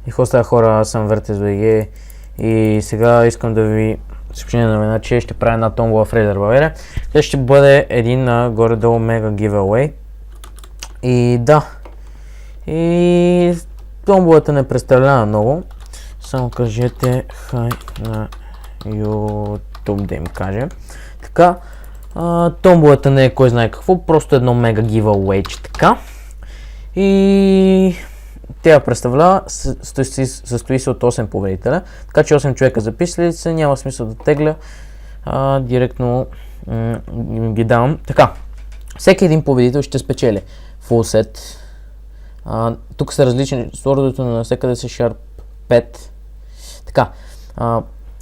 И какво става, хора, аз съм VertezBG и сега искам да ви съобщя новина, че ще правя една томбола в Raider България. Тя ще бъде един горе-долу мега giveaway. И да, и томболата не представлява много. Само кажете хай на YouTube да им кажем. Така, томболата не е кой знае какво, просто едно мега giveaway, че така. И тя представлява, състои се от 8 победителя, така че 8 човека записали се, няма смисъл да тегля, директно ги давам. Така, всеки един победител ще спечели full set. Тук са различни, сордото на всекъде са Sharp 5. Така,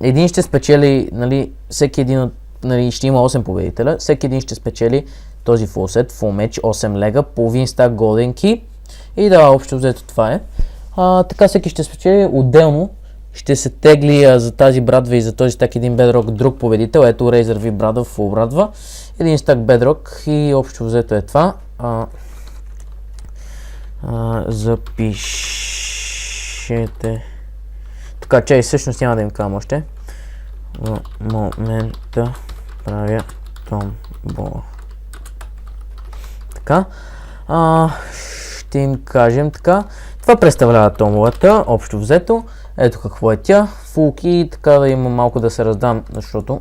един ще спечели, нали, всеки един от, нали, ще има 8 победителя, всеки един ще спечели този full set, full match, 8 лега, половин стак Golden Key. И да, общо взето това е. Така всеки ще спечели отделно. Ще се тегли за тази брадва и за този стак един Bedrock друг победител. Ето Razer V брадва, full брадва. Един стак Bedrock и общо взето е това. Запишете. Така, че всъщност няма да им казвам още. В момента правя томбола. Така. Ще им кажем така. Това представлява томболата, общо взето. Ето какво е тя. Фулки, така да има малко да се раздам, защото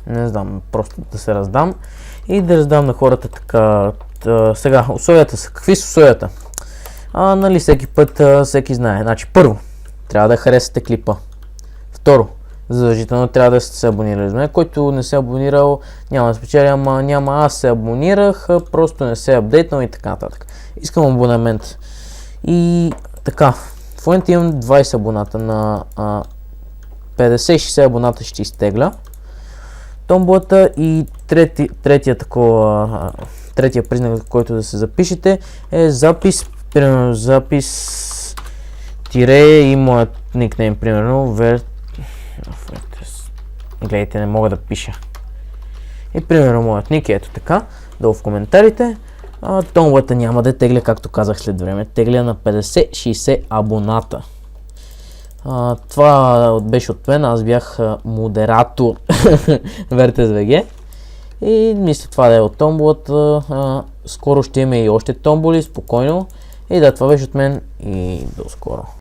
не знам, просто да се раздам и да раздам на хората така. Сега, условията са. Какви са условията? Нали, всеки път всеки знае. Значи, първо, трябва да харесате клипа. Второ, задължително трябва да сте се абонирали за мен. Който не се е абонирал, няма да спечели, няма, аз се абонирах, просто не се е апдейтнал и така нататък. Искам абонамент. И така, в момента имам 20 абоната, на 50-60 абоната ще изтегля томболата и третия признак, който да се запишете е запис, примерно запис тире и моят никнейм, примерно гледайте, не мога да пиша. И примерно моят ник е ето така, долу в коментарите. Томболата няма да тегля, както казах след време, тегля на 50-60 абоната. Това беше от мен, аз бях модератор VertezBG. И мисля това да е от томболата. Скоро ще има и още томболи, спокойно. И да, това беше от мен и до скоро.